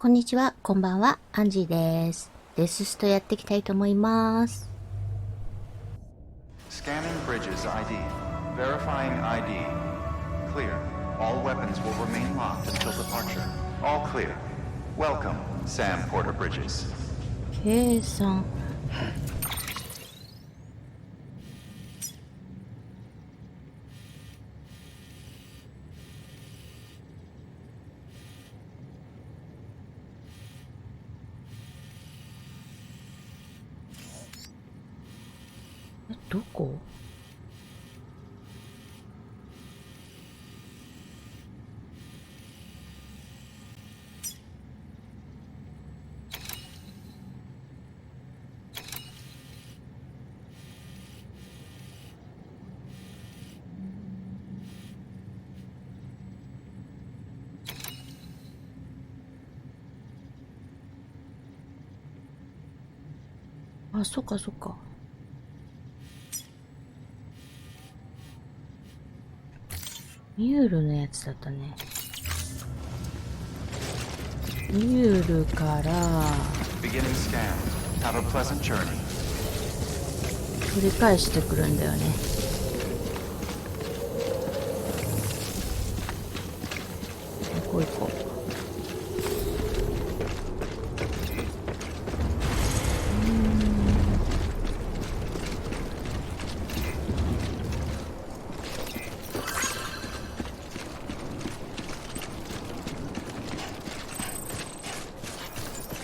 こんにちは、こんばんは、アンジーです。デスストやっていきたいと思います。Scanning bridges ID. Verifying ID. Clear. All weapons will remain locked until departure. All clear. Welcome, Sam Porter Bridges. 計算。どこ？あ、そっかそっか。ミュールのやつだったね。ミュールから繰り返してくるんだよね。行こう行こう。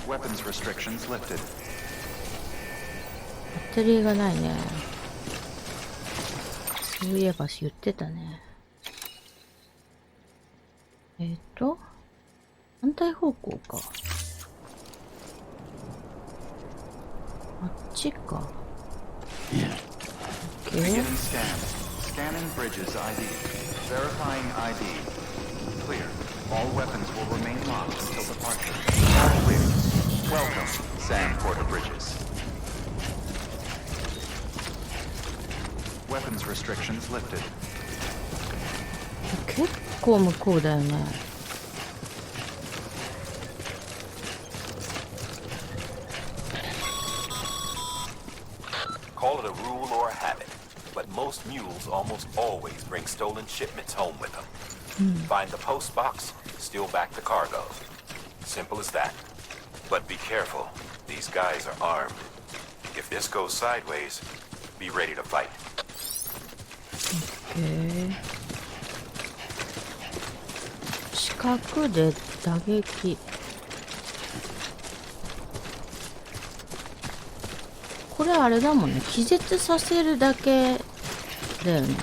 Weapons restrictions lifted. バッテリーがないね。そういえば言ってたね。反対方向か。あっちか。Beginning scan. Scanning bridges ID. Verifying ID. Clear. All weapons will remain locked until departure. All clear. Welcome, Sam Porter Bridges. Weapons restrictions lifted. 結構向こうだよね。Call it a rule or a habit, but most mules almost always bring stolen shipments home with them. Find the post box, steal back the cargo. Simple as that. But be careful. These guys are armed. If this goes sideways, be ready to fight. Okay. 四角で打撃。これあれだもんね。気絶させるだけだよね。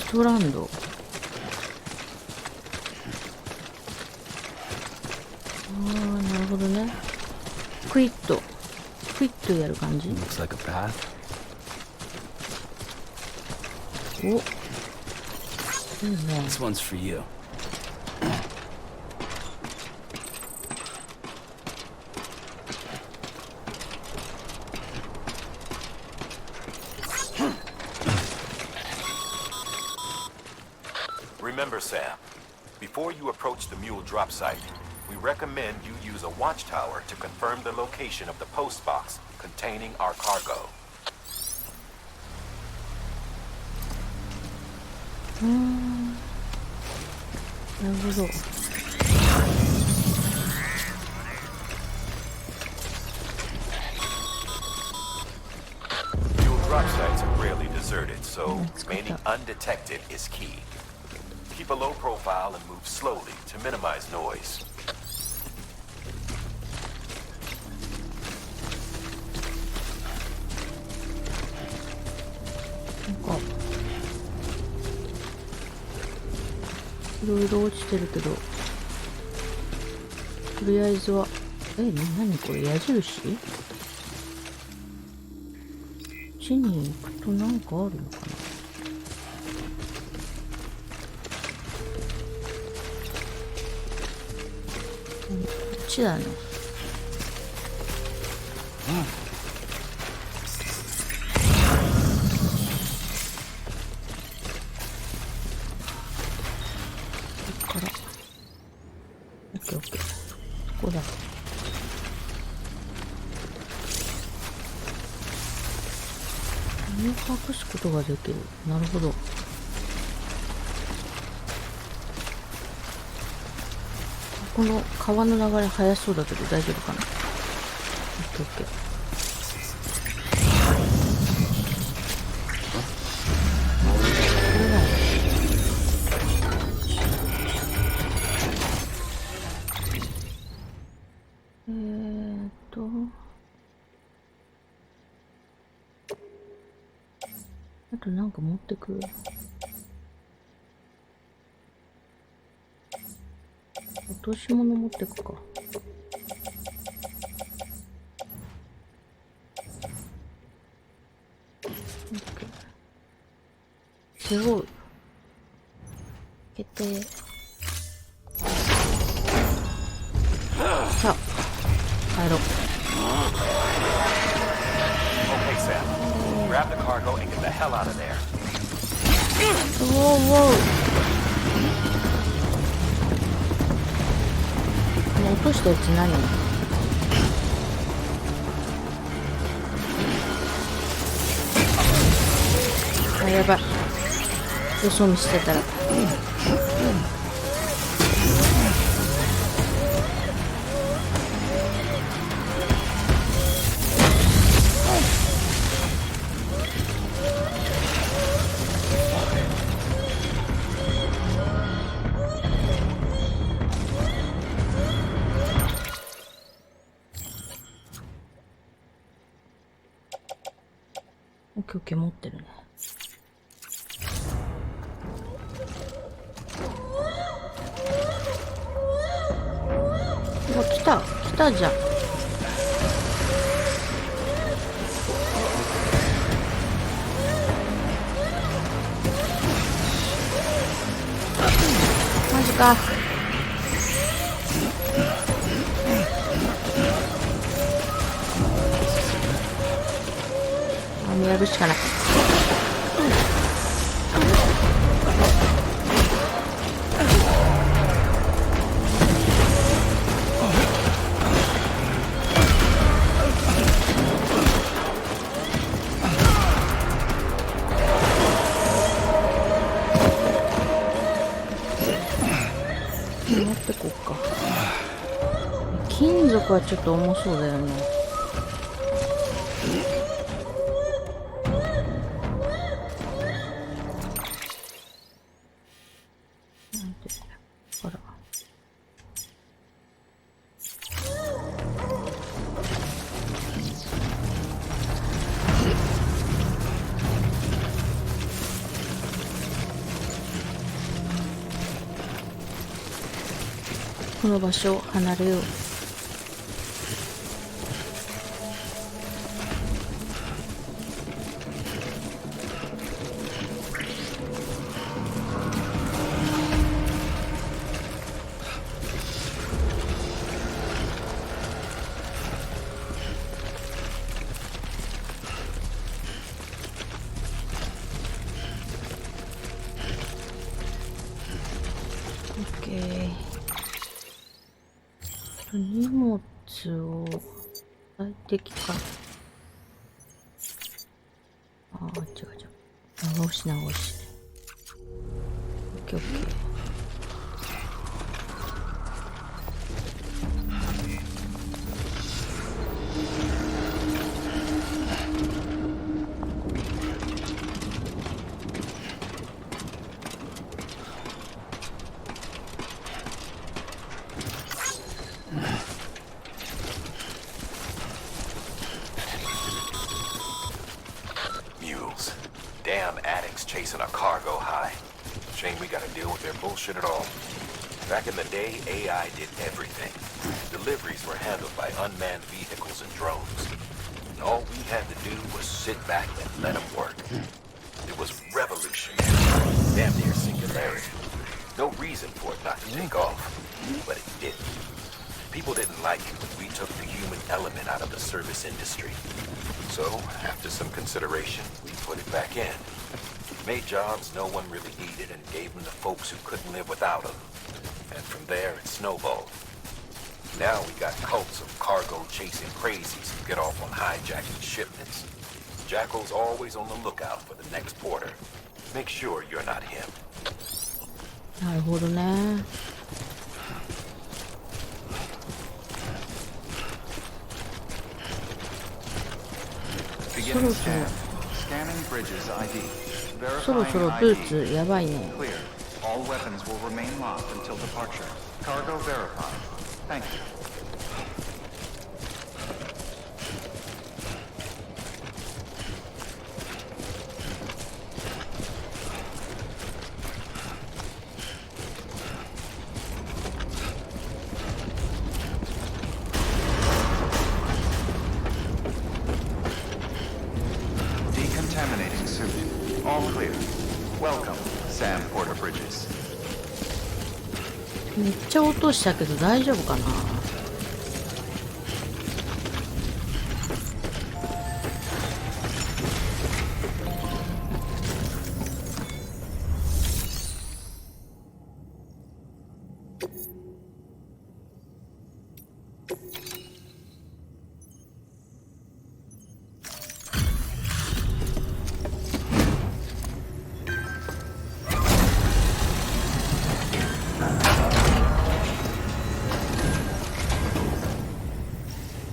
ストランド。ああ、なるほどね。クイッとやる感じ。Looks like a path. お、いいね。 This one's for you. Remember, Sam, before you approach the mule drop site, we recommend you use a watchtower to confirm the location of the post box containing our cargo. なるほど。 Mule drop sites are rarely deserted, so remaining undetected is key. Keep a low profile and move slowly to minimize noise. なんかいろいろ落ちてるけど、とりあえずは何これ、矢印？こっちに行くとなんかあるのかな。っちだね。ここからオッケーオッケー、ここだ。身を隠すことができる。なるほど。この川の流れ速そうだけど大丈夫かな。オッケーオッケー。あとなんか持ってく。落とし物持ってくか。すごい。決定。さあ、帰ろう。Okay, Sam. Grab the cargo and get the hell out of there. おおお。落としたやつ何？あ、やばい。よそ見してたら。オッケーオッケー、持ってるね。うわ、来たじゃん。マジか。やるしかない。持ってこうか。金属はちょっと重そうだよね。この場所を離れよう。荷物を最適化。ああ、違う。直し。オッケーオッケー。Damn addicts chasing a cargo high. Shame we gotta deal with their bullshit at all. Back in the day, AI did everything. Deliveries were handled by unmanned vehicles and drones. And all we had to do was sit back and let them work. It was revolutionary. Damn near singularity. No reason for it not to take off. But it didn't. People didn't like it when we took the human element out of the service industry. So, after some consideration, we put it back in. Made jobs no one really needed and gave them to folks who couldn't live without them. And from there, it snowballed. Now we got cults of cargo-chasing crazies who get off on hijacking shipments. Jackal's always on the lookout for the next porter. Make sure you're not him. なるほどね。そろそろ Scanning bridges ID. そろそろブーツやばいね。 Clear. All weapons will remain locked until departure. Cargo verified. Thank you. Decontaminating suit. All clear. Welcome, Sam Porter Bridges. めっちゃ音したけど大丈夫かな。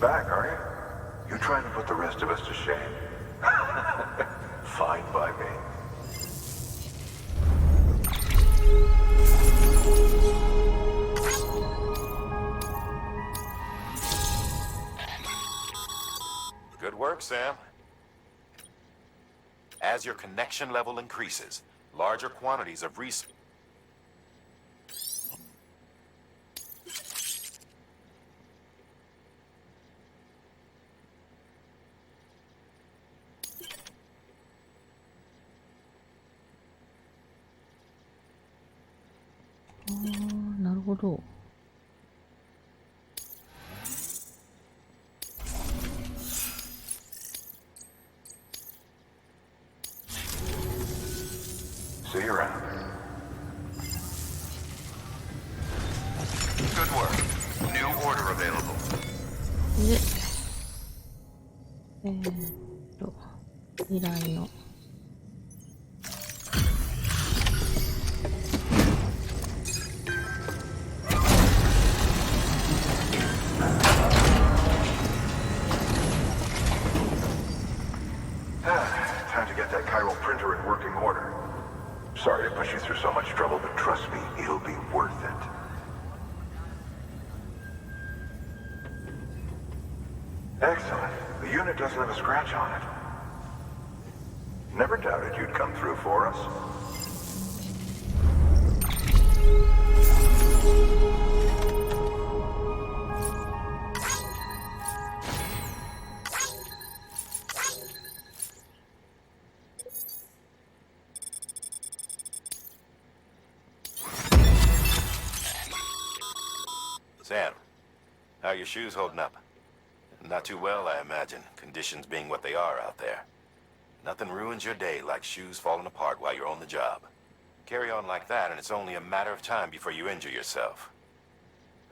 Back, are you? You're trying to put the rest of us to shame. Fine by me. Good work, Sam. As your connection level increases, larger quantities of resources.なるほど。See you around. Good work. New order available. で、依頼の。Time to get that chiral printer in working order. Sorry to push you through so much trouble, but trust me, it'll be worth it. Excellent. The unit doesn't have a scratch on it. Never doubted you'd come through for us. Sam, how are your shoes holding up? Not too well, I imagine, conditions being what they are out there. Nothing ruins your day like shoes falling apart while you're on the job. Carry on like that, and it's only a matter of time before you injure yourself.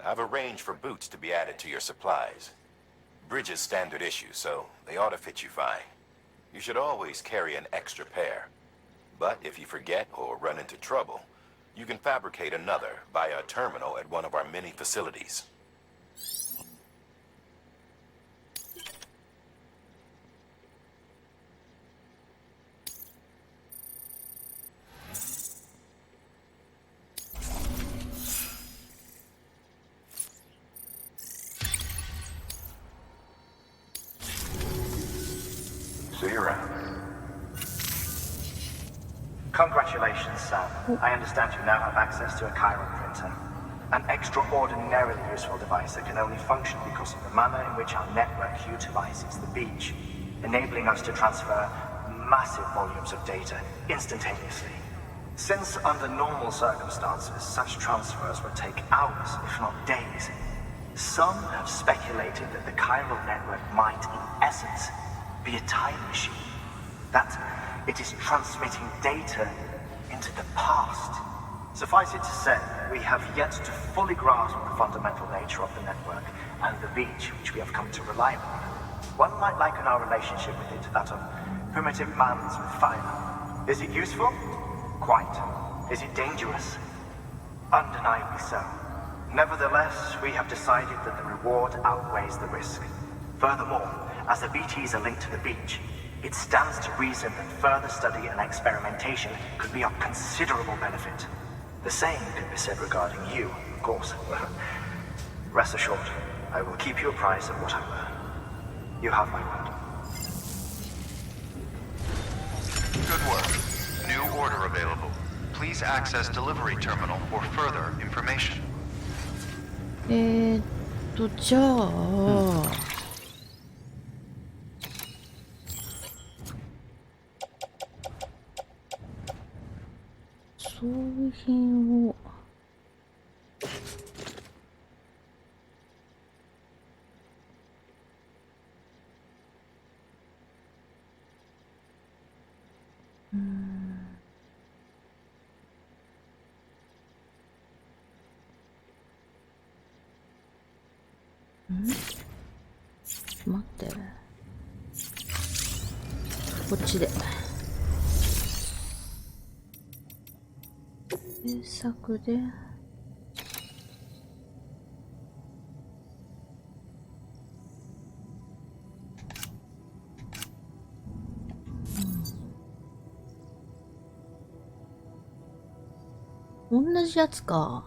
I've arranged for boots to be added to your supplies. Bridges standard issue, so they ought to fit you fine. You should always carry an extra pair. But if you forget or run into trouble, you can fabricate another via a terminal at one of our many facilities. See you around. Congratulations, Sam. I understand you now have access to a chiral printer. An extraordinarily useful device that can only function because of the manner in which our network utilizes the beach, enabling us to transfer massive volumes of data instantaneously. Since under normal circumstances, such transfers would take hours, if not days, Some have speculated that the chiral network might, in essence, be a time machine. That it is transmitting data into the past. Suffice it to say, we have yet to fully grasp the fundamental nature of the network and the beach which we have come to rely upon. One might liken our relationship with it to that of primitive man's with fire. Is it useful? Quite. Is it dangerous? Undeniably so. Nevertheless, we have decided that the reward outweighs the risk. Furthermore, as the BTs are linked to the beach, it stands to reason that further study and experimentation could be of considerable benefit. The same could be said regarding you, of course. Rest assured, I will keep you apprised of what I learn. You have my word. Good work. New order available. Please access delivery terminal for further information. じゃあ、装備品を待って、こっちで制作で同じやつか。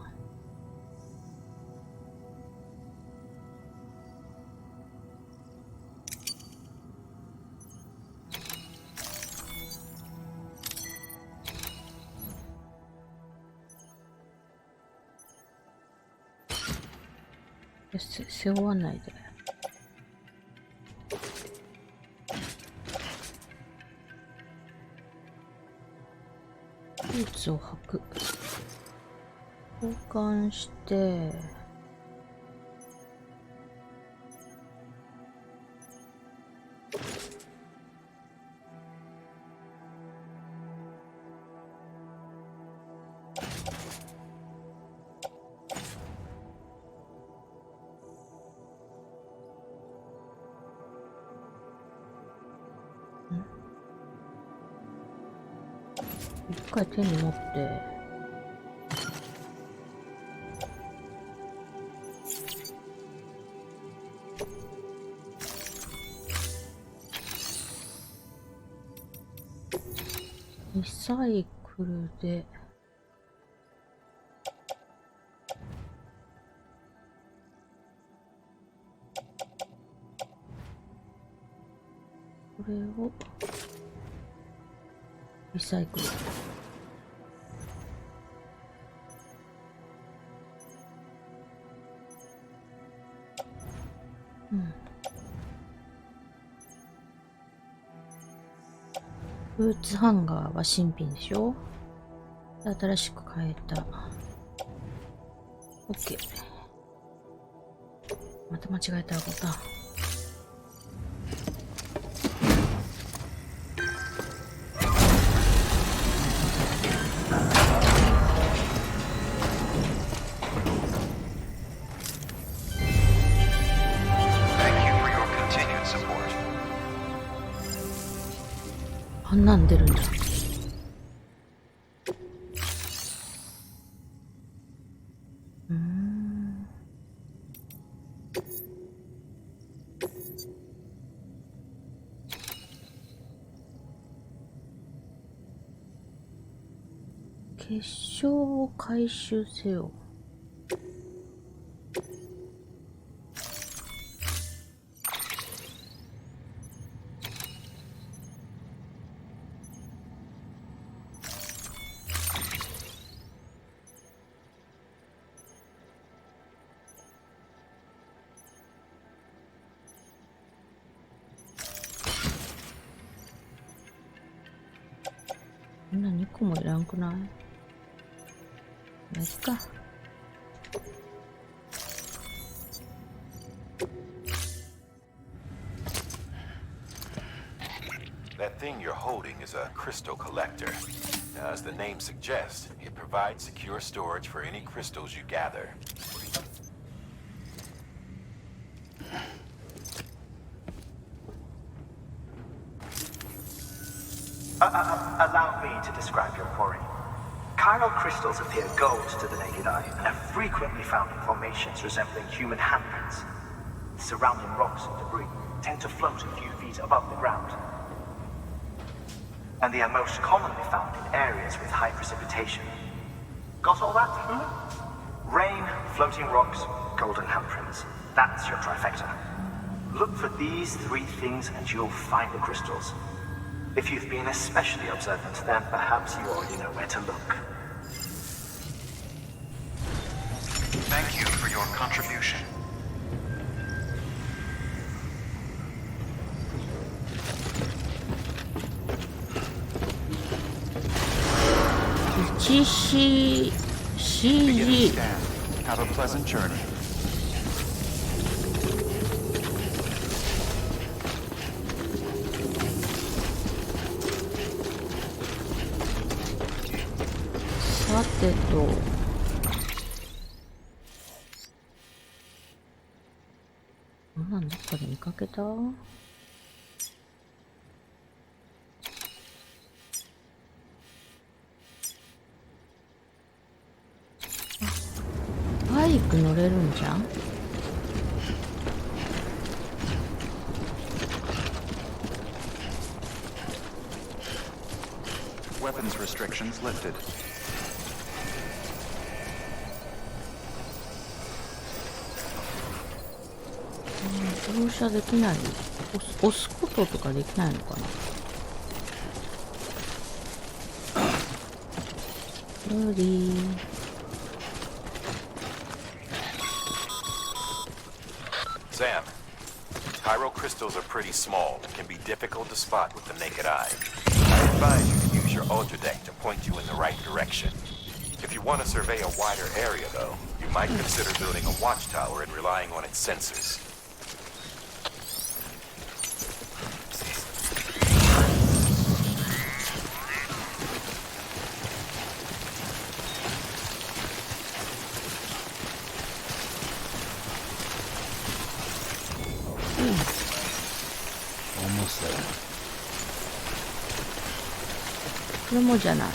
背負わないで。ブーツを履く。交換して、一回手に持って、リサイクルで、これをリサイクル。ブーツハンガーは新品でしょ。新しく変えた。OK。また間違えたボタン。あんなん出るんだ。結晶を回収せよ。こんな2個もいらんくない？まあ、いっか。That thing you're holding is a crystal collector. Now, as the name suggests, it provides secure storage for any crystals you gather. Allow me to describe your quarry. Chiral crystals appear gold to the naked eye and are frequently found in formations resembling human handprints. Surrounding rocks and debris tend to float a few feet above the ground. And they are most commonly found in areas with high precipitation. Got all that? Rain, floating rocks, golden handprints. That's your trifecta. Look for these three things and you'll find the crystals. If you've been especially observant, then perhaps you already know where to look. Thank you for your contribution. CG Have a pleasant journey. さてとなんだこれ見かけた？バイク乗れるんじゃん。Weapons restrictions lifted. 乗車できない。押すこととかできないのかな。無理。Sam, chiral crystals are pretty small and can be difficult to spot with the naked eye. I advise you to use your ultra deck to point you in the right direction. If you want to survey a wider area, though, you might consider building a watchtower and relying on its sensors. Almost there. これもじゃない。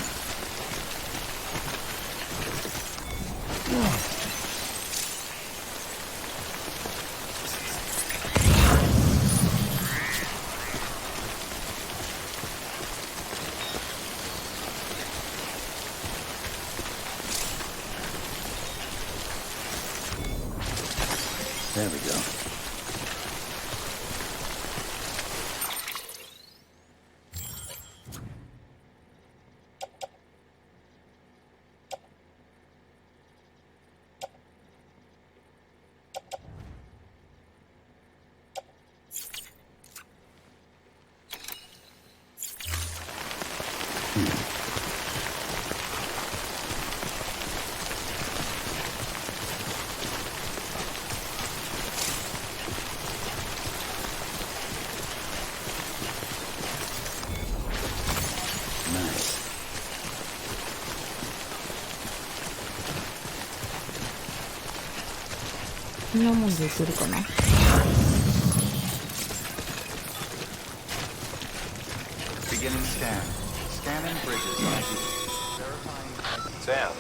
There we go. Nice. こんなもんでいけるかな。Beginning scan. Scanning bridges. Sam,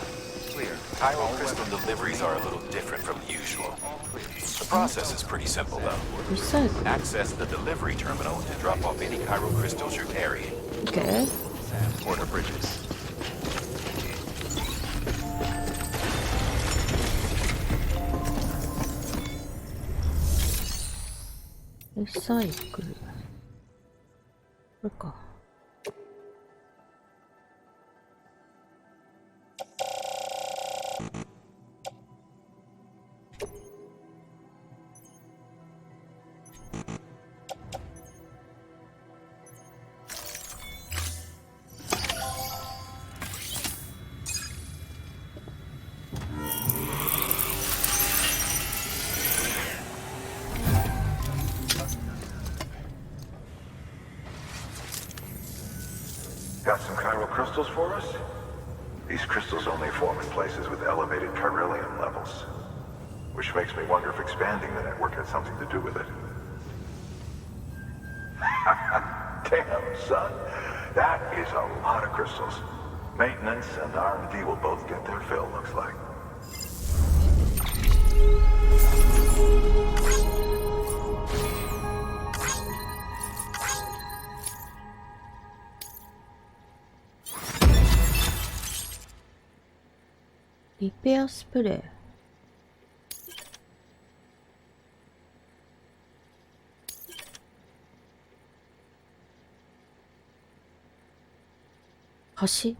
clear. Chiral crystal deliveries are a little different from usual. The process is pretty simple, though. リサイクル。 Access the delivery terminal to drop off any chiral crystals you're carrying. OK。 Order bridges. リサイクル。これか。Got some chiral crystals for us? These crystals only form in places with elevated chiralium levels. Which makes me wonder if expanding the network had something to do with it. Damn, son. That is a lot of crystals. Maintenance and R&D will both get their fill, looks like. Repair spray. 橋。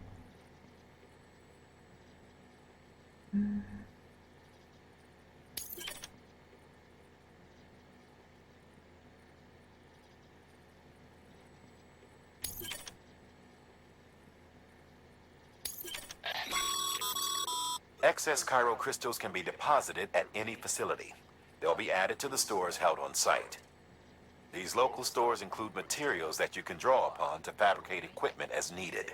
Excess chiral crystals can be deposited at any facility. They'll be added to the stores held on site. These local stores include materials that you can draw upon to fabricate equipment as needed.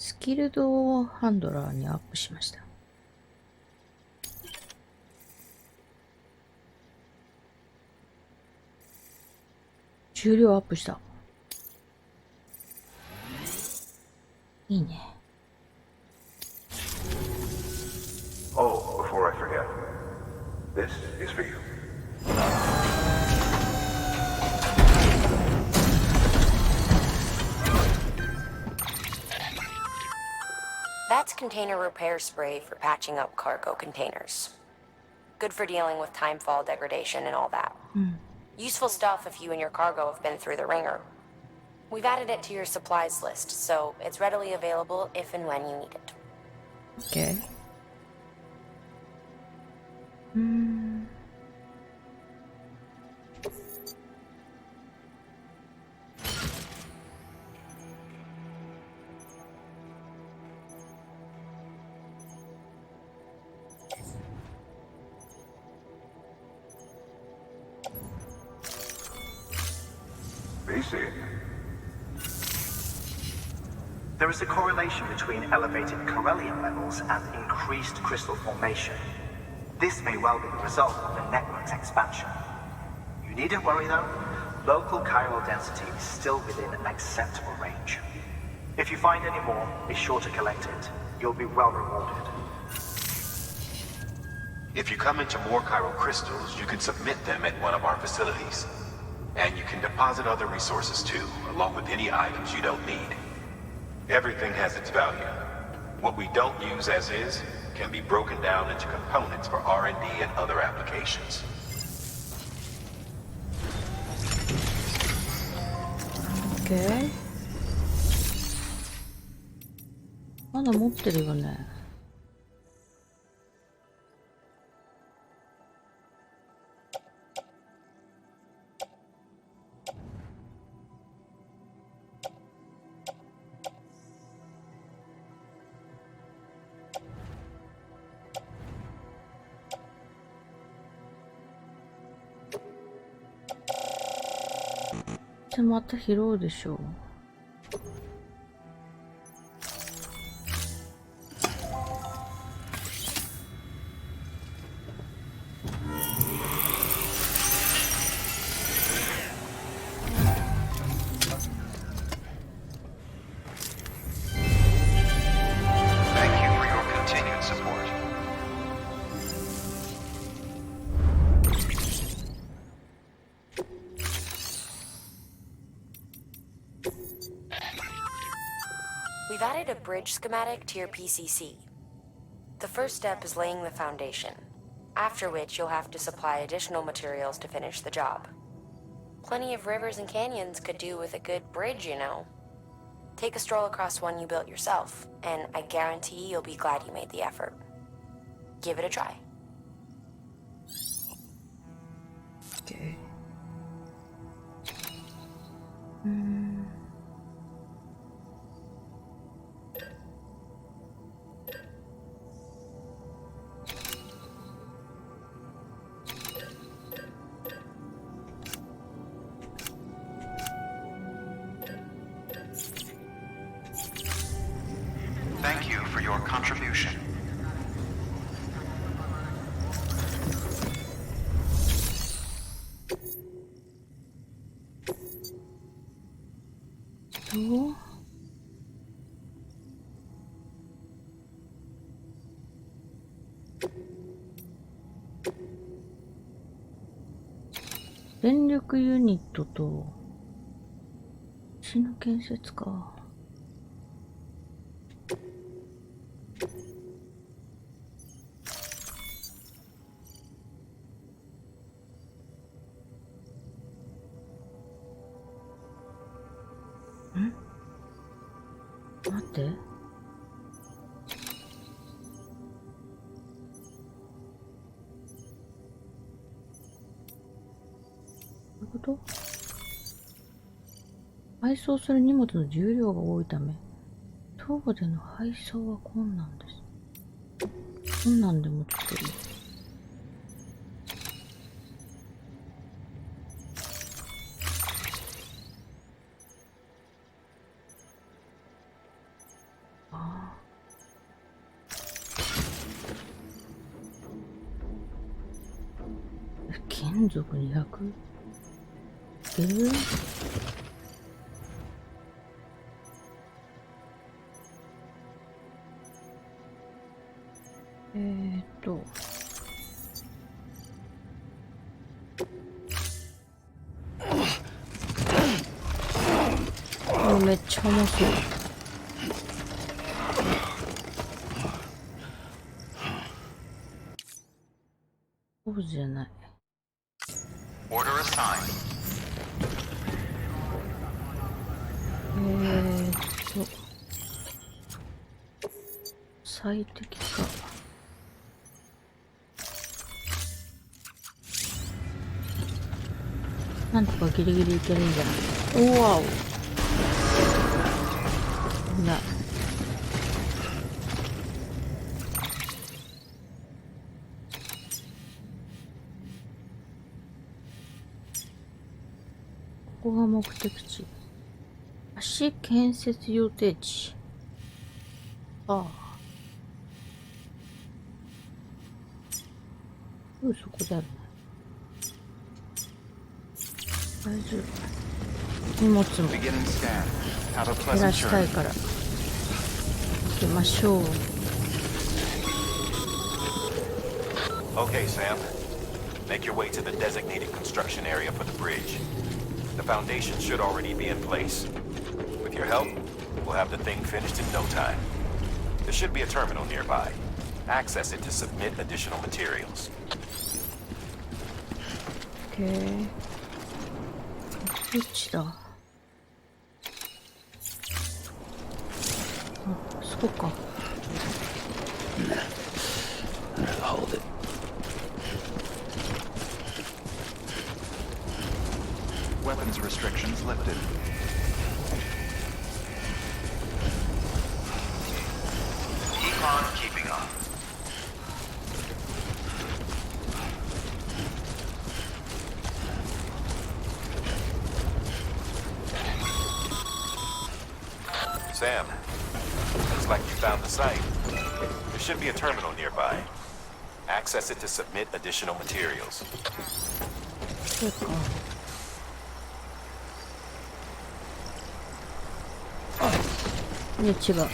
スキルドハンドラーにアップしました。重量アップした。いいね。Oh, before I forget. This is for you. That's container repair spray for patching up cargo containers. Good for dealing with timefall degradation and all that. Useful stuff if you and your cargo have been through the ringer. We've added it to your supplies list, so it's readily available if and when you need it. Okay. BC. There is a correlation between elevated chiralium levels and increased crystal formation. This may well be the result of the network's expansion. You needn't worry though. Local chiral density is still within an acceptable range. If you find any more, be sure to collect it. You'll be well rewarded. If you come into more chiral crystals, you can submit them at one of our facilities. And you can deposit other resources too, along with any items you don't need. Everything has its value. What we don't use as is can be broken down into components for R&D and other applications. Okay. まだ持ってるよね。また拾うでしょう。We've added a bridge schematic to your PCC. The first step is laying the foundation, after which you'll have to supply additional materials to finish the job. Plenty of rivers and canyons could do with a good bridge, you know. Take a stroll across one you built yourself, and I guarantee you'll be glad you made the effort. Give it a try. Okay. Thank you for your contribution. と電力ユニットと市の建設か。待って。どういうこと？配送する荷物の重量が多いため、徒歩での配送は困難です。困難でもってる。金属200？めっちゃ重そう。そうじゃない。Order assigned. 最適か。なんとかギリギリいけるんじゃない？おわお。な。ここが目的地。橋建設予定地。ああ。そこであるね。大丈夫。荷物も減らしたいから行きましょう。Okay, Sam. Make your way to the designated construction area for the bridge. The foundation should already be in place. With your help, we'll have the thing finished in no time. There should be a terminal nearby. Access it to submit additional materials. Okay. どっちだ？あ、そこか。Hold it. Weapons restrictions lifted. Keep on keeping on. Sam, looks like you found the site. There should be a terminal nearby. Access it to submit additional materials. そうか。いや違う。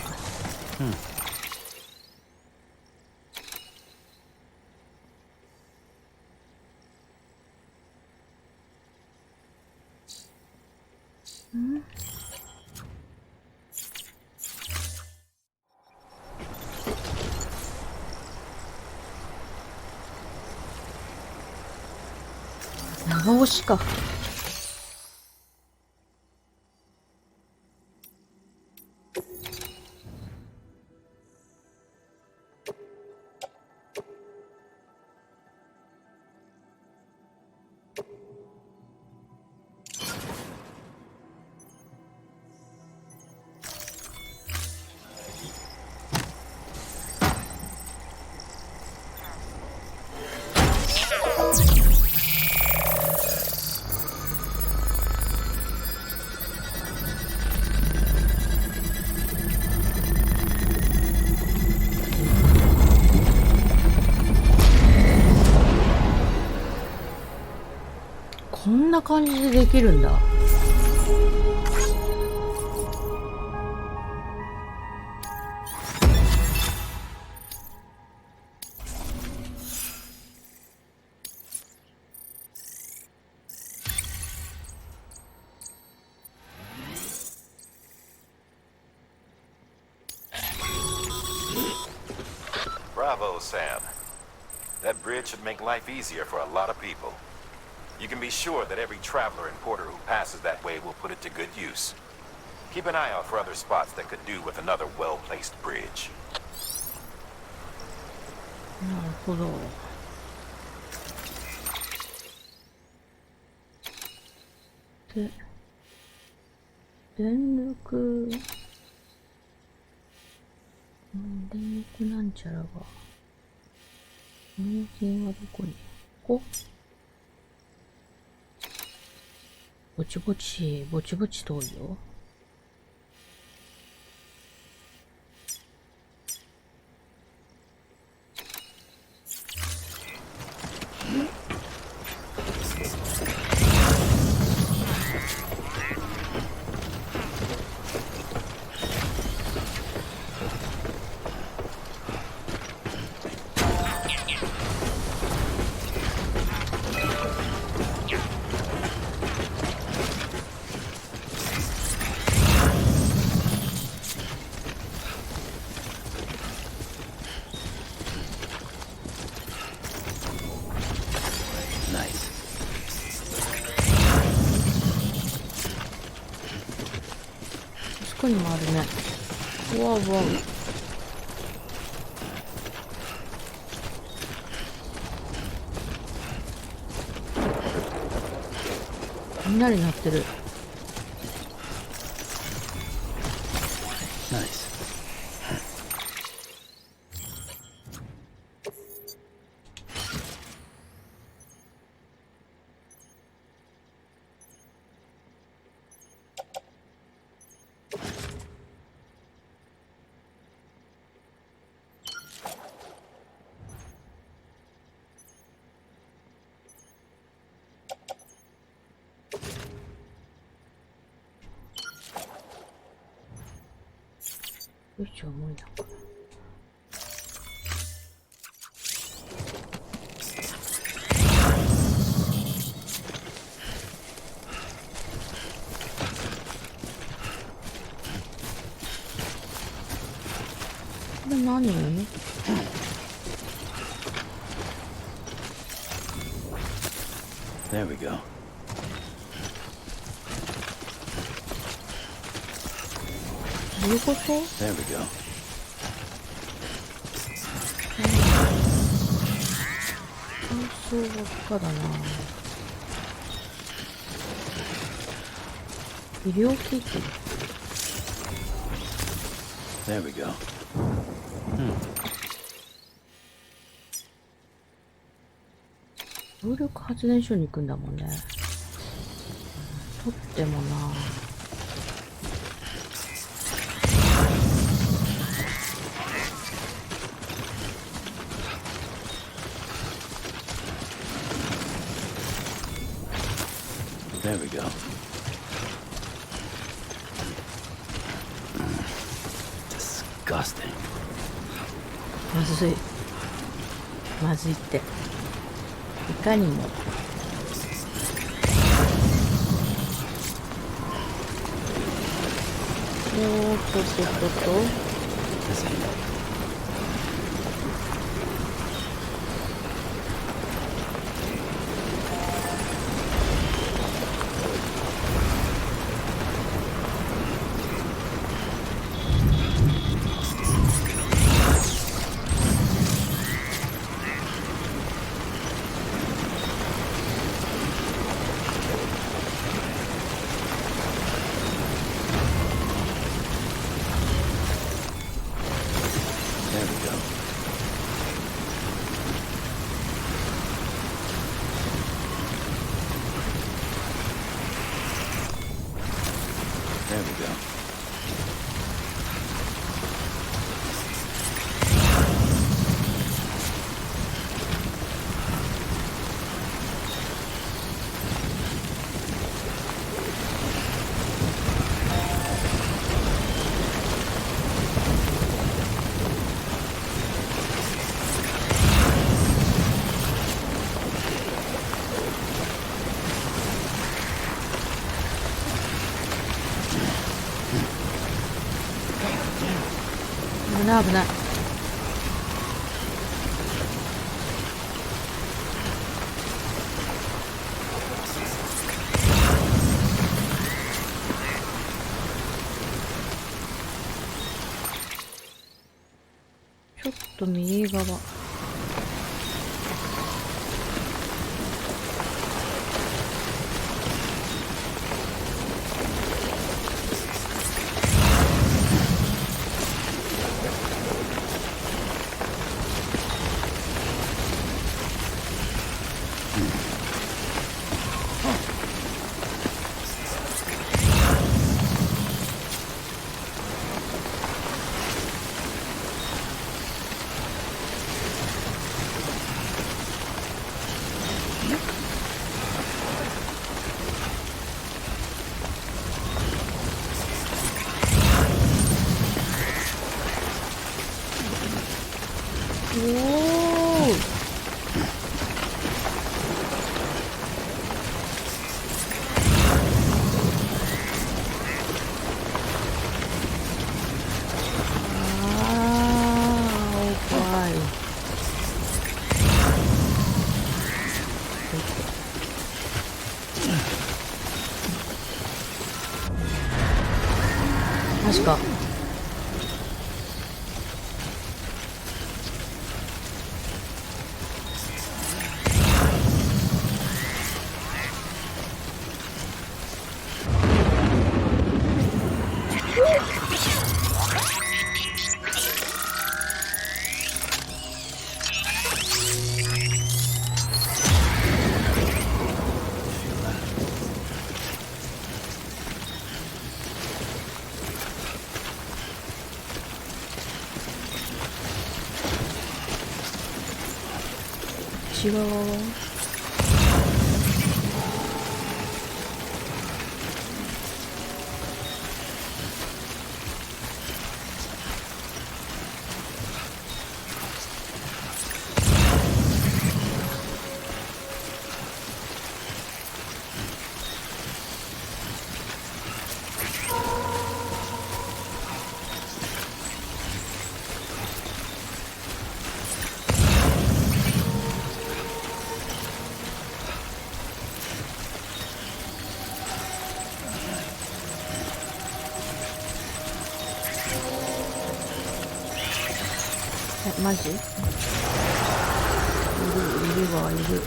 長押しか。な感じでできるんだ。Bravo, Sam. That bridge should make life easier for a lot of people. You can be sure that every traveler and porter who passes that way will put it to good use. Keep an eye out for other spots that could do with another well-placed bridge. なるほど。で、電力なんちゃらが、納品はどこに？ここ？ぼちぼち通るよ。ここにもあるね。うわうわ。雷鳴ってる。ナイス。よいしょ、無理だこれ。これ何？ There we go. どういうこと？ There we go. 乾燥ばっかだな。医療機器。There we go. 風力発電所に行くんだもんね。取ってもな。There we go. Disgusting. まずい。まずいって。いかにも。おーっと。 This ain't it. 危ない危ない。ちょっと右側。確か違う。マジ？いるわ、いる。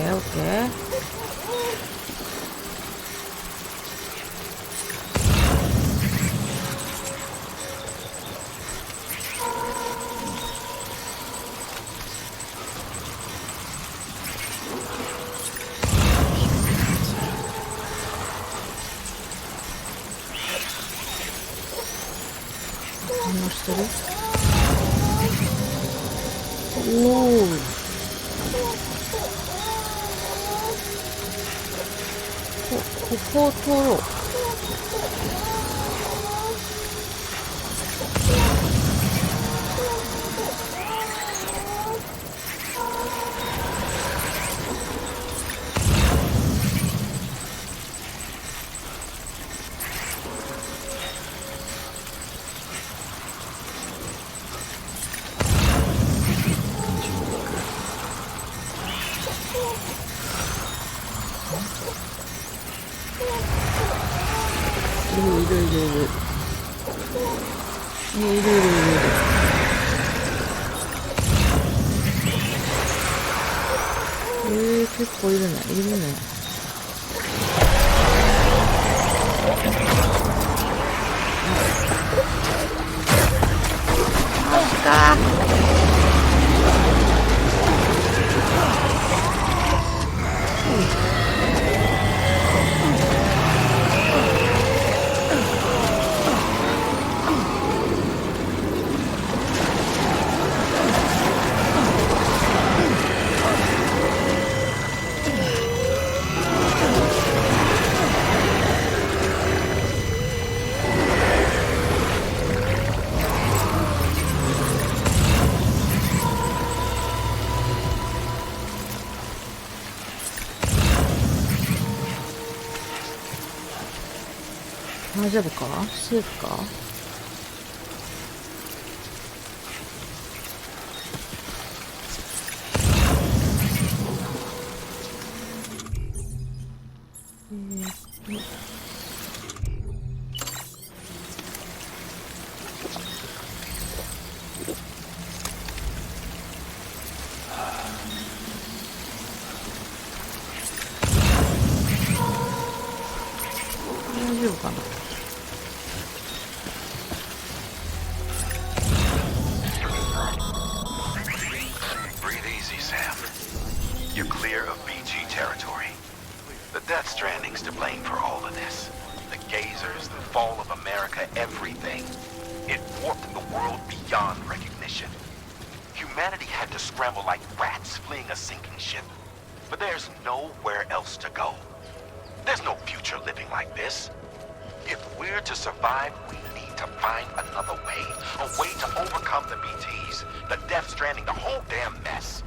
オッケー。反応してる？おお。ここを通ろう。結構いるね、いるね。マジか。大丈夫か？セーフか？大丈夫かな。Breathe easy, Sam. You're clear of BG territory. The Death Stranding's to blame for all of this. The gazers, the fall of America, everything. It warped the world beyond recognition. Humanity had to scramble like rats fleeing a sinking ship. But there's nowhere else to go. There's no future living like this. If we're to survive, we need to find another way. A way to overcome the BTs, the Death Stranding, the whole damn mess.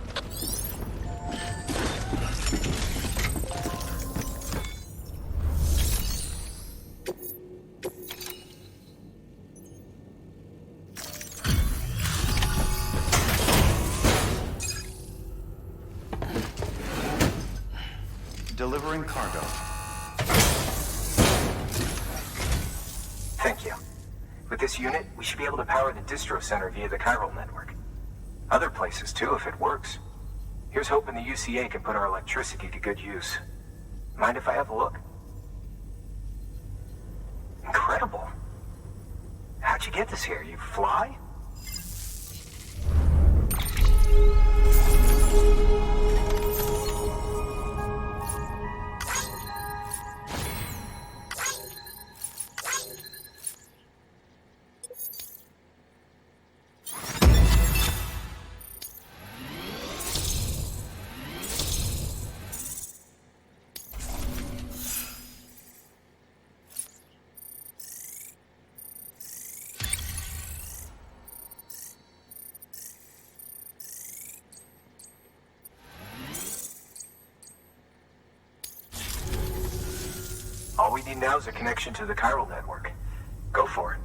Delivering cargo. Thank you. With this unit, we should be able to power the distro center via the chiral network. Other places too, if it works. Here's hoping the UCA can put our electricity to good use. Mind if I have a look? Incredible. How'd you get this here? You fly? All we need now is a connection to the chiral network. Go for it.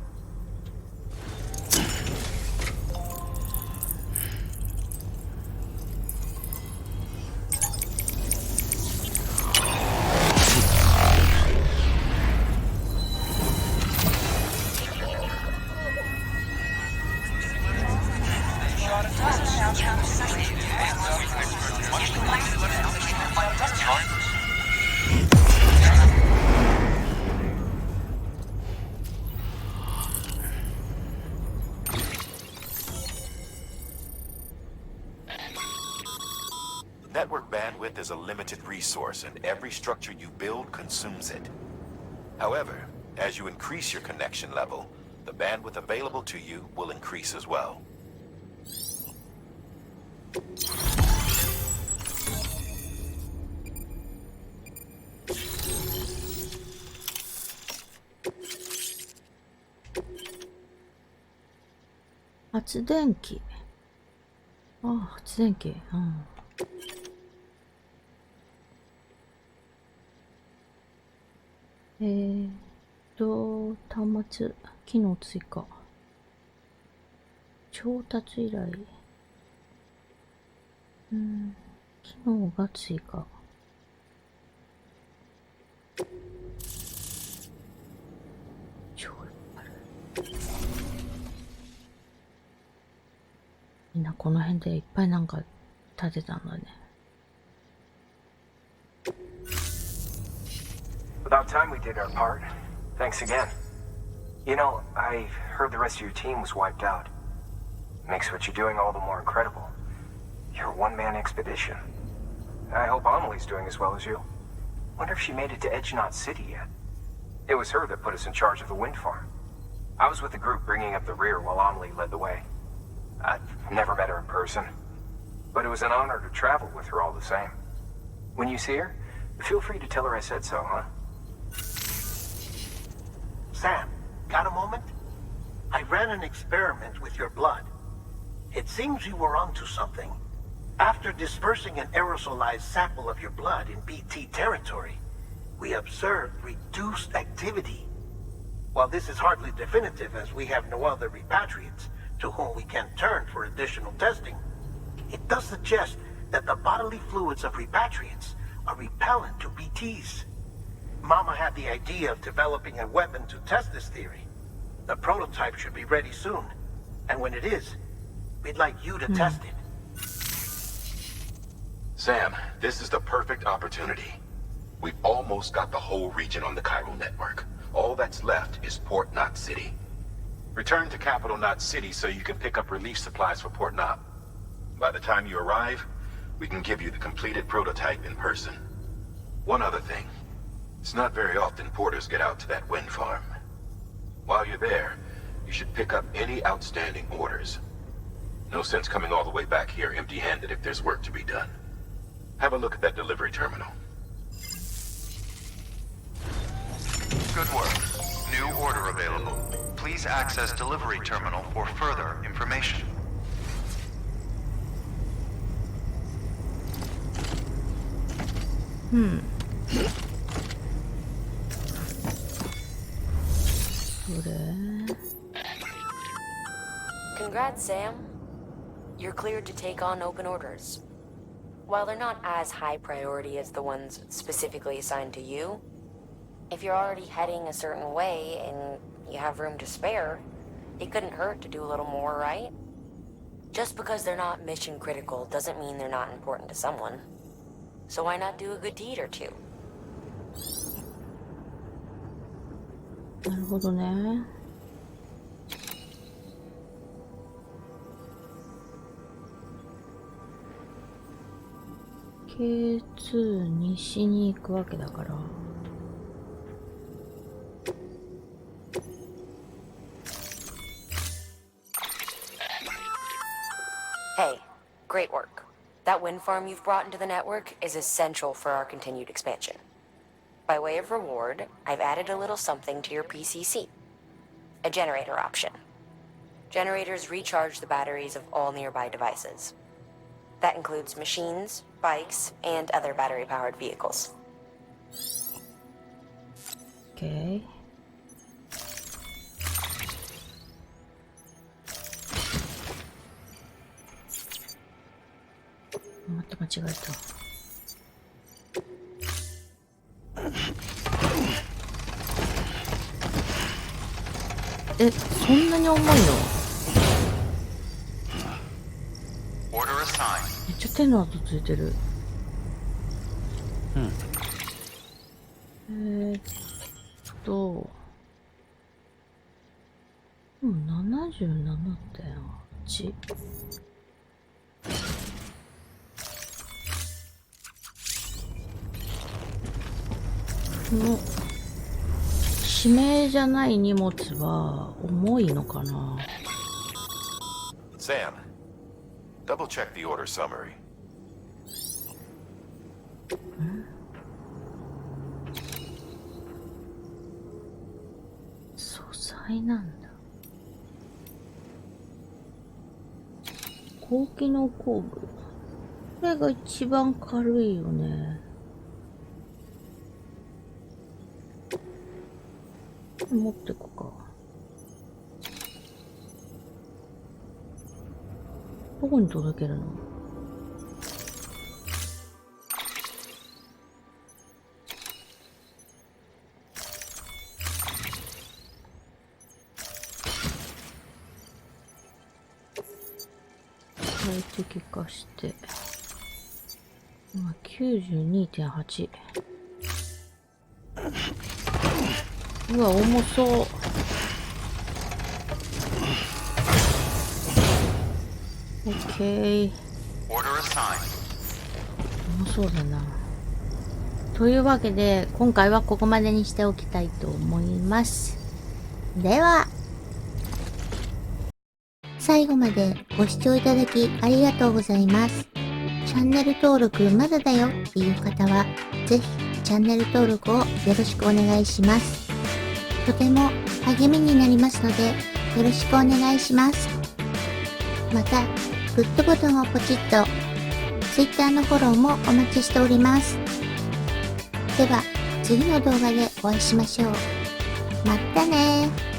Network bandwidth is a limited resource, and every structure you build consumes it. However, as you increase your connection level, the bandwidth available to you will increase as well. Heating. ああ、発電機。うん。端末、機能追加。調達依頼。機能が追加。超いっぱいある。みんなこの辺でいっぱいなんか立てたんだね。About time we did our part. Thanks again. You know, I heard the rest of your team was wiped out. Makes what you're doing all the more incredible. You're a one-man expedition. I hope Amelie's doing as well as you. Wonder if she made it to Edge Knot City yet. It was her that put us in charge of the wind farm. I was with the group bringing up the rear while Amelie led the way. I've never met her in person, but it was an honor to travel with her all the same. When you see her, feel free to tell her I said so, huh? Sam, got a moment? I ran an experiment with your blood. It seems you were onto something. After dispersing an aerosolized sample of your blood in BT territory, we observed reduced activity. While this is hardly definitive as we have no other repatriates to whom we can turn for additional testing, it does suggest that the bodily fluids of repatriates are repellent to BTs. Mama had the idea of developing a weapon to test this theory. The prototype should be ready soon, and when it is, we'd like you to test it. Sam, this is the perfect opportunity. We've almost got the whole region on the Cairo network. All that's left is Port Knot City. Return to Capital Knot City so you can pick up relief supplies for Port Knot. By the time you arrive, we can give you the completed prototype in person. One other thing. It's not very often porters get out to that wind farm. While you're there, you should pick up any outstanding orders. No sense coming all the way back here empty-handed if there's work to be done. Have a look at that delivery terminal. Good work. New order available. Please access delivery terminal for further information. Congrats, Sam. You're cleared to take on open orders. While they're not as high priority as the ones specifically assigned to you, if you're already heading a certain way and you have room to spare, it couldn't hurt to do a little more, right? Just because they're not mission critical doesn't mean they're not important to someone. So why not do a good deed or two? なるほどね。K2 西に行くわけだから。Hey, great work. That wind farm you've brought into the network is essential for our continued expansion. By way of reward, I've added a little something to your PCC. A generator option. Generators recharge the batteries of all nearby devices. That includes machines, bikes, and other battery-powered vehicles. Okay. 待って、間違えた。え、そんなに重いの？ Order assigned. めっちゃ手の跡ついてる。77.8。この指名じゃない荷物は重いのかな。 Sam, double check the order summary. 素材なんだ。高機能工具。これが一番軽いよね。持ってこか。どこに届けるの？最適化して。今 92.8。うわ、重そう。オッケー。重そうだな。というわけで、今回はここまでにしておきたいと思います。では、最後までご視聴いただきありがとうございます。チャンネル登録まだだよっていう方は、ぜひチャンネル登録をよろしくお願いします。とても励みになりますので、よろしくお願いします。また、グッドボタンをポチッと、Twitter のフォローもお待ちしております。では、次の動画でお会いしましょう。またね。